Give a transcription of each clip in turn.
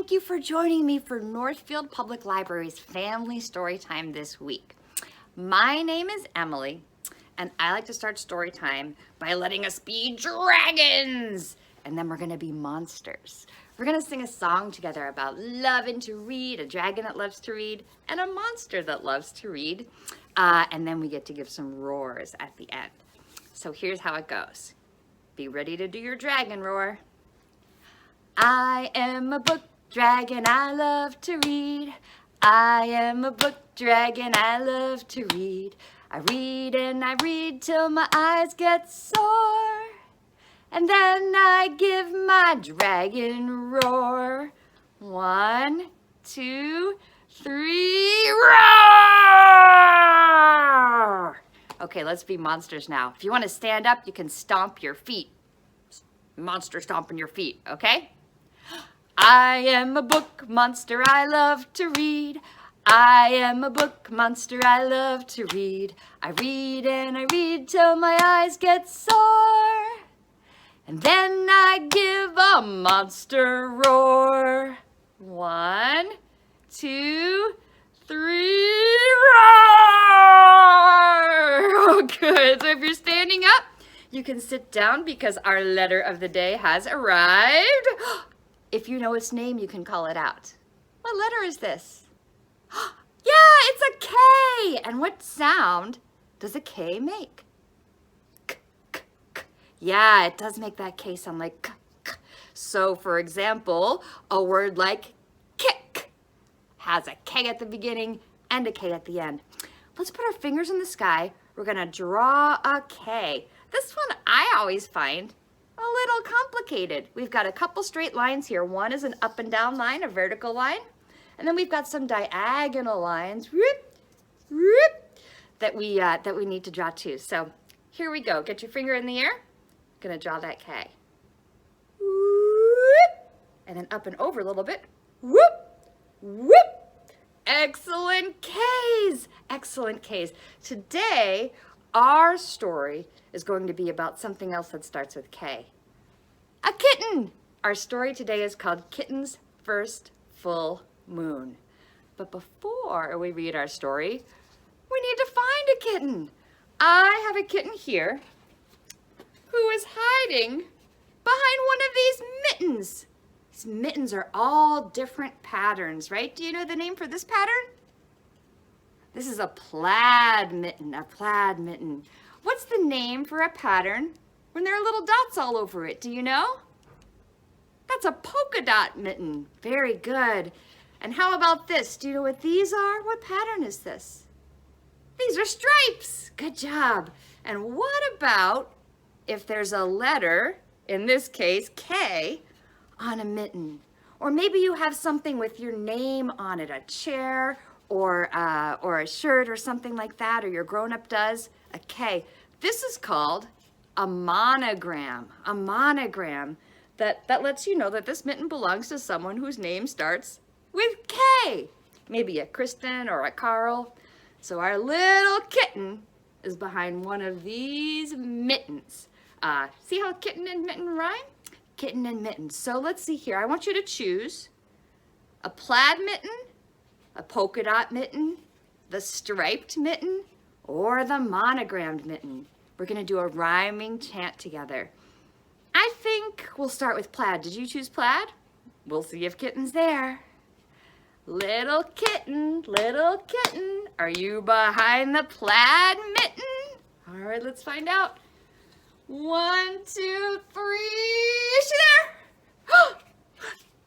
thank you for joining me for Northfield Public Library's Family Storytime this week. My name is Emily, and I like to start Storytime by letting us be dragons, and then we're gonna be monsters. We're gonna sing a song together about loving to read, a dragon that loves to read, and a monster that loves to read. And then we get to give some roars at the end. So here's how it goes. Be ready to do your dragon roar. I am a book dragon, I love to read. I am a book dragon, I love to read. I read and I read till my eyes get sore. And then I give my dragon roar. 1, 2, 3, roar! Okay, let's be monsters now. If you want to stand up, you can stomp your feet. Monster stomping your feet, okay? I am a book monster, I love to read. I am a book monster, I love to read. I read and I read till my eyes get sore. And then I give a monster roar. 1, 2, 3, roar! Oh, good. So if you're standing up, you can sit down because our letter of the day has arrived. If you know its name, you can call it out. What letter is this? Yeah, it's a K! And what sound does a K make? K, k, k. Yeah, it does make that K sound like k, k. So, for example, a word like kick has a K at the beginning and a K at the end. Let's put our fingers in the sky. We're gonna draw a K. This one I always find a little complicated. We've got a couple straight lines here. One is an up and down line, a vertical line. And then we've got some diagonal lines whoop, whoop, that we need to draw too. So here we go. Get your finger in the air. Gonna draw that K. Whoop, and then up and over a little bit. Whoop, whoop. Excellent Ks. Excellent Ks. Today, our story is going to be about something else that starts with K. A kitten! Our story today is called Kitten's First Full Moon. But before we read our story, we need to find a kitten. I have a kitten here who is hiding behind one of these mittens. These mittens are all different patterns, right? Do you know the name for this pattern? This is a plaid mitten, a plaid mitten. What's the name for a pattern when there are little dots all over it? Do you know? That's a polka dot mitten. Very good. And how about this? Do you know what these are? What pattern is this? These are stripes. Good job. And what about if there's a letter, in this case, K, on a mitten? Or maybe you have something with your name on it, a chair, or a shirt or something like that, or your grown-up does, a K. This is called a monogram. A monogram that lets you know that this mitten belongs to someone whose name starts with K. Maybe a Kristen or a Carl. So our little kitten is behind one of these mittens. See how kitten and mitten rhyme? Kitten and mitten. So let's see here. I want you to choose a plaid mitten, a polka dot mitten, the striped mitten, or the monogrammed mitten. We're gonna do a rhyming chant together. I think we'll start with plaid. Did you choose plaid? We'll see if Kitten's there. Little kitten, are you behind the plaid mitten? All right, let's find out. 1, 2, 3, is she there?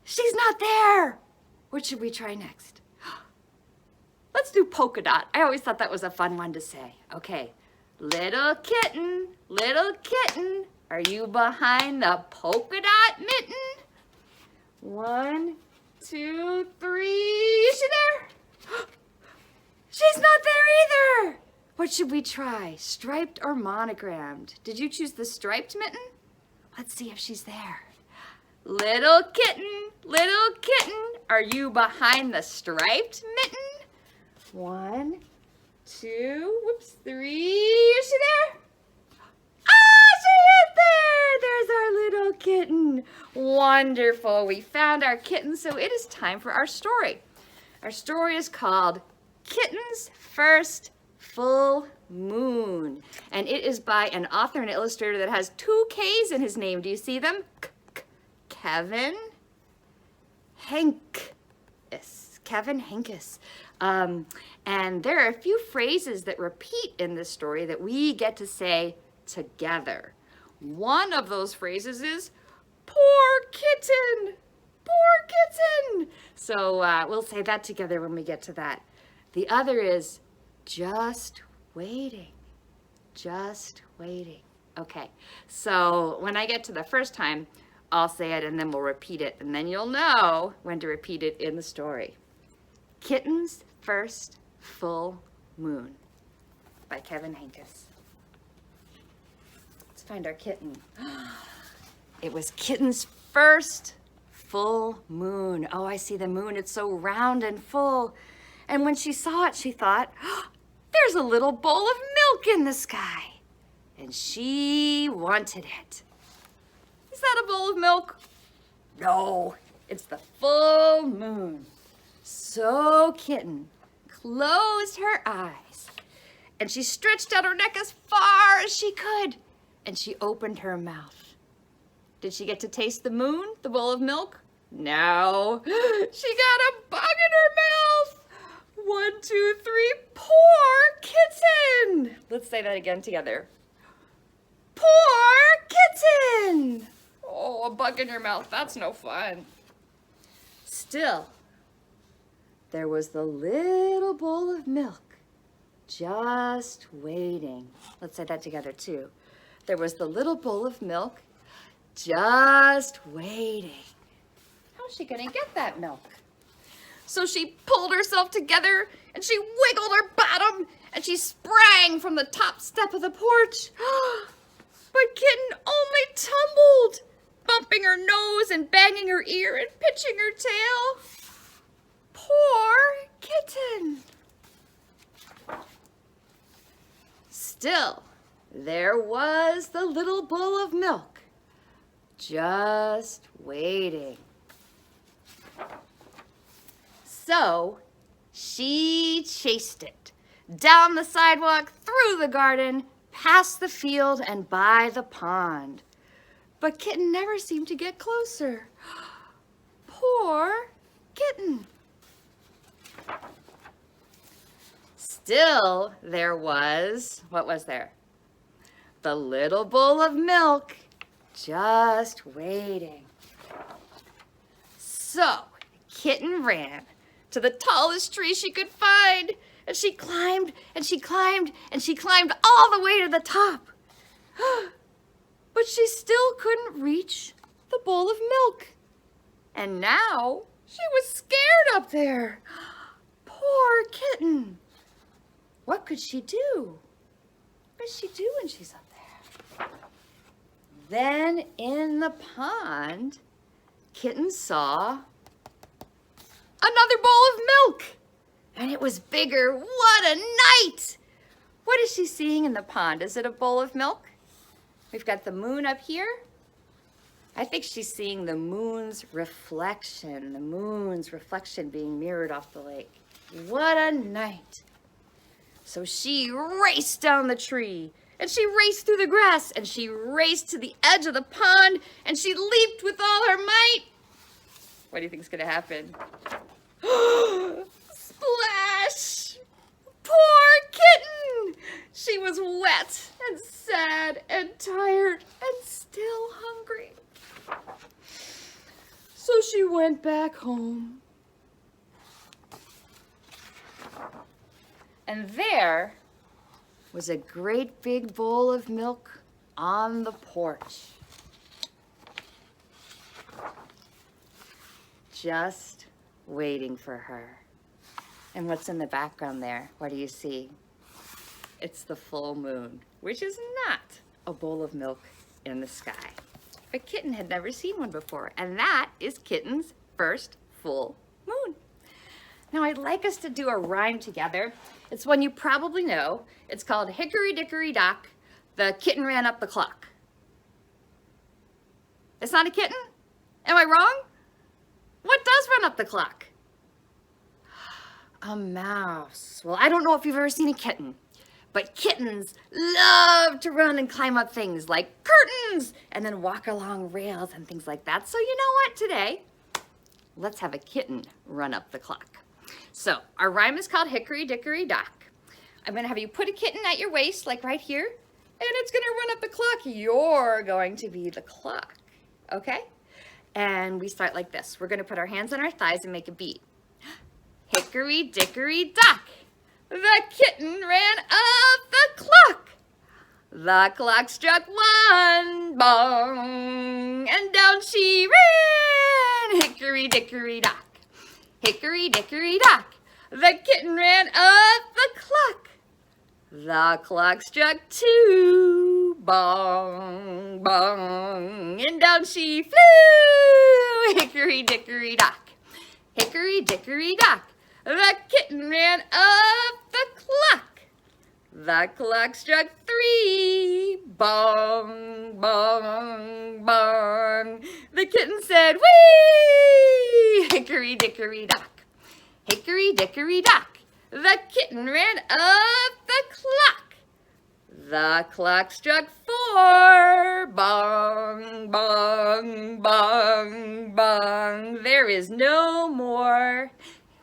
She's not there. What should we try next? Let's do polka dot. I always thought that was a fun one to say. Okay, little kitten, are you behind the polka dot mitten? 1, 2, 3, is she there? She's not there either. What should we try, striped or monogrammed? Did you choose the striped mitten? Let's see if she's there. Little kitten, are you behind the striped mitten? 1, 2, whoops, 3, is she there? Ah, she is there! There's our little kitten. 1, Wonderful. We found our kitten, so it is time for our story. Our story is called Kitten's First Full Moon, and it is by an author and illustrator that has 2 K's in his name. Do you see them? Kevin Henkes. Kevin Henkes. And there are a few phrases that repeat in this story that we get to say together. One of those phrases is, "Poor kitten, poor kitten." So we'll say that together when we get to that. The other is, "Just waiting, just waiting." Okay, so when I get to the first time, I'll say it and then we'll repeat it, and then you'll know when to repeat it in the story. Kitten's First Full Moon by Kevin Henkes. Let's find our kitten. It was Kitten's first full moon. Oh, I see the moon. It's so round and full. And when she saw it, she thought, oh, there's a little bowl of milk in the sky. And she wanted it. Is that a bowl of milk? No, it's the full moon. So Kitten closed her eyes and she stretched out her neck as far as she could and she opened her mouth. Did she get to taste the moon, the bowl of milk? No, she got a bug in her mouth. 1, 2, 3, poor kitten. Let's say that again together. Poor kitten. Oh, a bug in your mouth, that's no fun. Still, there was the little bowl of milk just waiting. Let's say that together too. There was the little bowl of milk just waiting. How's she gonna get that milk? So she pulled herself together and she wiggled her bottom and she sprang from the top step of the porch. But Kitten only tumbled, bumping her nose and banging her ear and pitching her tail. Poor Kitten. Still, there was the little bowl of milk, just waiting. So she chased it down the sidewalk, through the garden, past the field, and by the pond. But Kitten never seemed to get closer. Poor Kitten. Still, there was, what was there? The little bowl of milk, just waiting. So, Kitten ran to the tallest tree she could find, and she climbed, and she climbed, and she climbed all the way to the top. But she still couldn't reach the bowl of milk. And now she was scared up there. Poor Kitten. What could she do? What does she do when she's up there? Then in the pond, Kitten saw another bowl of milk. And it was bigger. What a night! What is she seeing in the pond? Is it a bowl of milk? We've got the moon up here. I think she's seeing the moon's reflection being mirrored off the lake. What a night. So she raced down the tree, and she raced through the grass, and she raced to the edge of the pond, and she leaped with all her might. What do you think's gonna happen? Splash! Poor Kitten! She was wet and sad and tired and still hungry. So she went back home. And there was a great big bowl of milk on the porch. Just waiting for her. And what's in the background there? What do you see? It's the full moon, which is not a bowl of milk in the sky. But Kitten had never seen one before, and that is Kitten's first full moon. Now I'd like us to do a rhyme together. It's one you probably know. It's called Hickory Dickory Dock, the kitten ran up the clock. It's not a kitten? Am I wrong? What does run up the clock? A mouse. Well, I don't know if you've ever seen a kitten, but kittens love to run and climb up things like curtains and then walk along rails and things like that. So you know what? Today, let's have a kitten run up the clock. So our rhyme is called Hickory Dickory Dock. I'm going to have you put a kitten at your waist, like right here, and it's going to run up the clock. You're going to be the clock, okay? And we start like this. We're going to put our hands on our thighs and make a beat. Hickory dickory dock, the kitten ran up the clock. The clock struck one, bong, and down she ran. Hickory dickory dock, hickory dickory dock, the kitten ran up the clock. The clock struck two, bong, bong, and down she flew. Hickory dickory dock, hickory dickory dock, the kitten ran up the clock. The clock struck three, bong, bong, bong. The kitten said, wee! Hickory dickory dock, hickory dickory dock, the kitten ran up the clock. The clock struck four, bong, bong, bong, bong. There is no more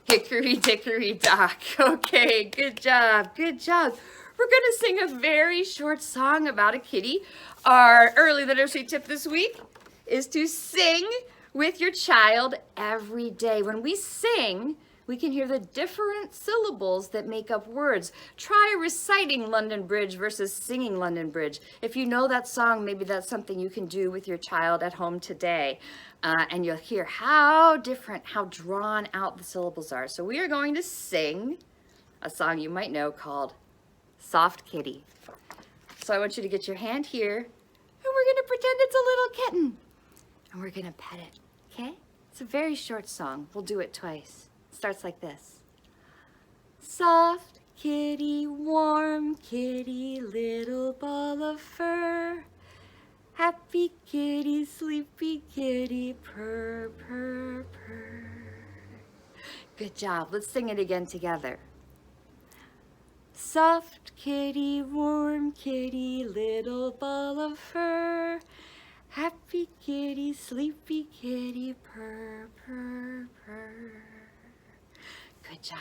hickory dickory dock. Okay, good job, good job. We're going to sing a very short song about a kitty. Our early literacy tip this week is to sing with your child every day. When we sing, we can hear the different syllables that make up words. Try reciting London Bridge versus singing London Bridge. If you know that song, maybe that's something you can do with your child at home today. And you'll hear how different, how drawn out the syllables are. So we are going to sing a song you might know called Soft Kitty. So I want you to get your hand here, and we're going to pretend it's a little kitten. And we're going to pet it, okay? It's a very short song. We'll do it twice. It starts like this. Soft kitty, warm kitty, little ball of fur. Happy kitty, sleepy kitty, purr, purr, purr. Good job. Let's sing it again together. Soft kitty, warm kitty, little ball of fur. Happy kitty, sleepy kitty, purr, purr, purr. Good job.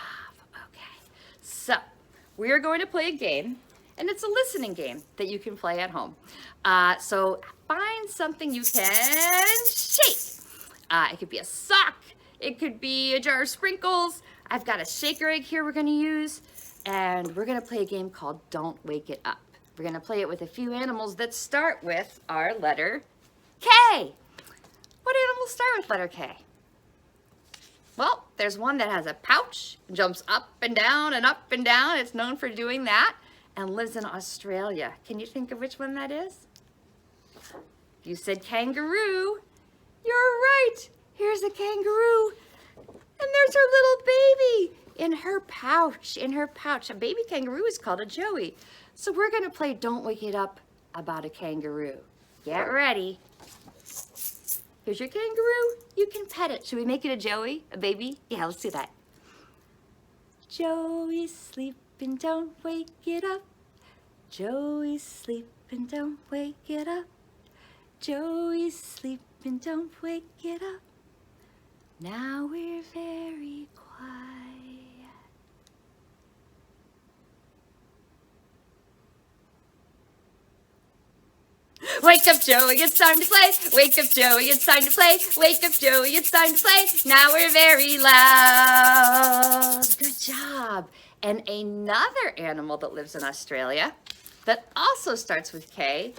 Okay. So, we are going to play a game, and it's a listening game that you can play at home. So find something you can shake. It could be a sock. It could be a jar of sprinkles. I've got a shaker egg here we're going to use. And we're going to play a game called Don't Wake It Up. We're going to play it with a few animals that start with our letter K. What animals start with letter K? Well, there's one that has a pouch, jumps up and down and up and down. It's known for doing that and lives in Australia. Can you think of which one that is? You said kangaroo. You're right. Here's a kangaroo. And there's her little baby in her pouch, A baby kangaroo is called a joey. So we're going to play Don't Wake It Up about a kangaroo. Get ready. Here's your kangaroo. You can pet it. Should we make it a joey, a baby? Yeah, let's do that. Joey's sleeping, don't wake it up. Joey's sleeping, don't wake it up. Joey's sleeping, don't wake it up. Now we're very quiet. Wake up, Joey, it's time to play. Wake up, Joey, it's time to play. Wake up, Joey, it's time to play. Now we're very loud. Good job. And another animal that lives in Australia that also starts with K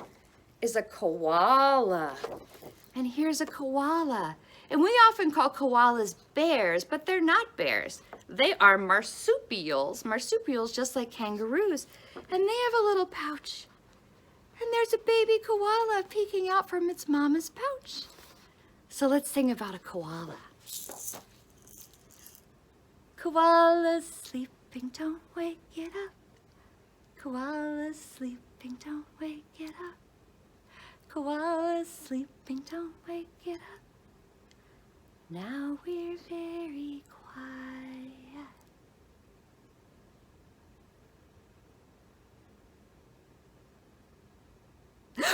is a koala. And here's a koala. And we often call koalas bears, but they're not bears. They are marsupials. Marsupials just like kangaroos. And they have a little pouch. And there's a baby koala peeking out from its mama's pouch. So let's sing about a koala. Koala's sleeping, don't wake it up. Koala's sleeping, don't wake it up. Koala's sleeping, don't wake it up. Now we're very quiet.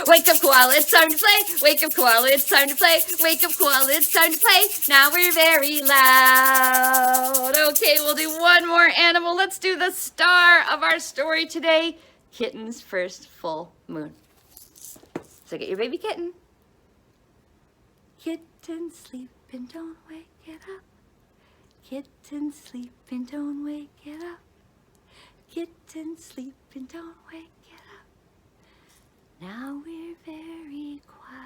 Wake up, koala, it's time to play. Wake up, koala, it's time to play. Wake up, koala, it's time to play. Now we're very loud. Okay, we'll do one more animal. Let's do the star of our story today, Kitten's first full moon. So get your baby kitten. Kitten sleeping, don't wake it up. Kitten sleeping, don't wake it up. Kitten sleeping, don't wake it up. Now we're very quiet.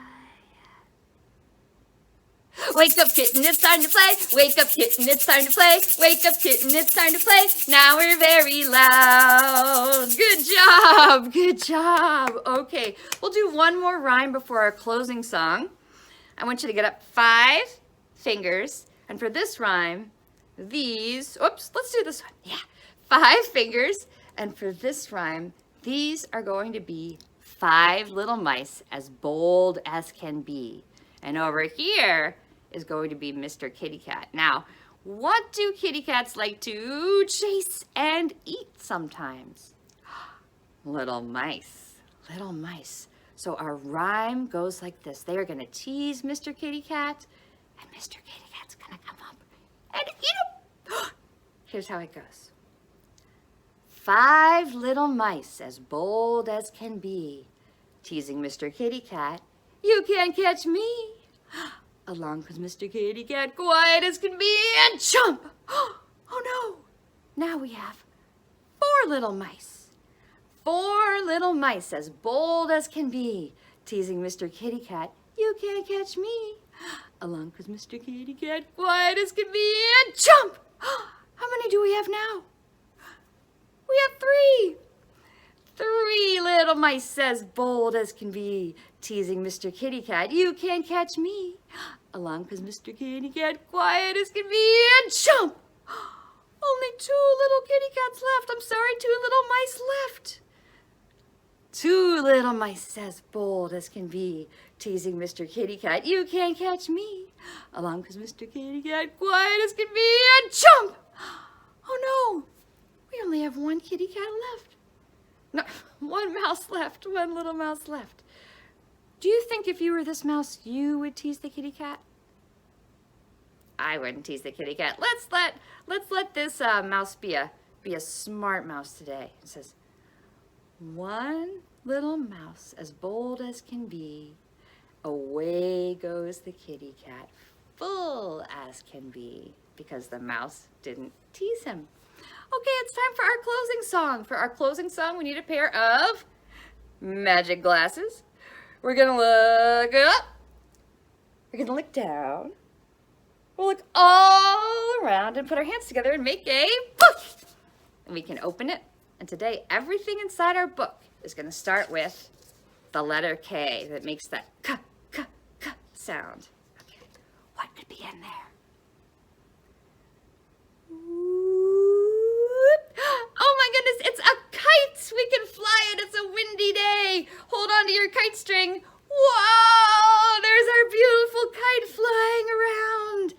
Wake up, kitten, it's time to play. Wake up, kitten, it's time to play. Wake up, kitten, it's time to play. Now we're very loud. Good job, good job. Okay, we'll do one more rhyme before our closing song. I want you to get up 5 fingers. And for this rhyme, let's do this one. Yeah, 5 fingers. And for this rhyme, these are going to be 5 little mice as bold as can be. And over here is going to be Mr. Kitty Cat. Now, what do kitty cats like to chase and eat sometimes? Little mice, little mice. So our rhyme goes like this. They are going to tease Mr. Kitty Cat, and Mr. Kitty Cat's going to come up and eat him. Here's how it goes. 5 little mice as bold as can be, teasing Mr. Kitty Cat, you can't catch me. Along comes Mr. Kitty Cat, quiet as can be, and jump. Oh no, now we have 4 little mice. 4 little mice as bold as can be, teasing Mr. Kitty Cat, you can't catch me. Along comes Mr. Kitty Cat, quiet as can be, and jump. How many do we have now? We have 3. 3 little mice as bold as can be, teasing Mr. Kitty Cat, you can't catch me. Along comes Mr. Kitty Cat, quiet as can be, and jump. Only 2 little kitty cats left. I'm sorry, 2 little mice left. 2 little mice as bold as can be, teasing Mr. Kitty Cat, you can't catch me. Along comes Mr. Kitty Cat, quiet as can be, and jump. Oh no, we only have 1 kitty cat left. No, 1 mouse left, 1 little mouse left. Do you think if you were this mouse, you would tease the kitty cat? I wouldn't tease the kitty cat. Let's let this mouse be a smart mouse today. It says, 1 little mouse as bold as can be, away goes the kitty cat, full as can be, because the mouse didn't tease him. Okay, it's time for our closing song. For our closing song, we need a pair of magic glasses. We're gonna look up. We're gonna look down. We'll look all around and put our hands together and make a book. And we can open it. And today, everything inside our book is gonna start with the letter K that makes that k, k, k sound. Okay, what could be in there? Oh my goodness, it's a kite! We can fly it, it's a windy day. Hold on to your kite string. Whoa, there's our beautiful kite flying around.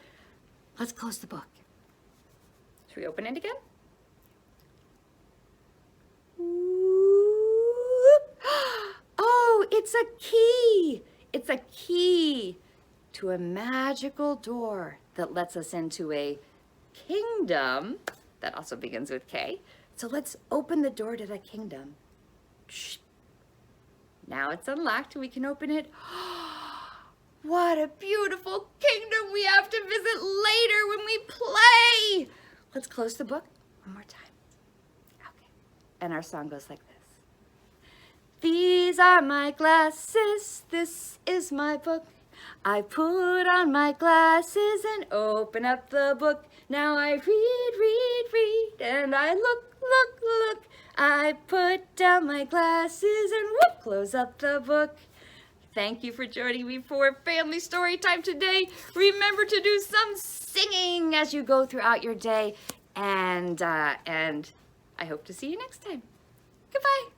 Let's close the book. Should we open it again? Oh, it's a key. It's a key to a magical door that lets us into a kingdom that also begins with K. So let's open the door to the kingdom. Shh. Now it's unlocked. We can open it. What a beautiful kingdom we have to visit later when we play. Let's close the book one more time. Okay. And our song goes like this. These are my glasses. This is my book. I put on my glasses and open up the book. Now I read, and I look. I put down my glasses and whoop, close up the book. Thank you for joining me for Family Story Time today. Remember to do some singing as you go throughout your day, and I hope to see you next time. Goodbye.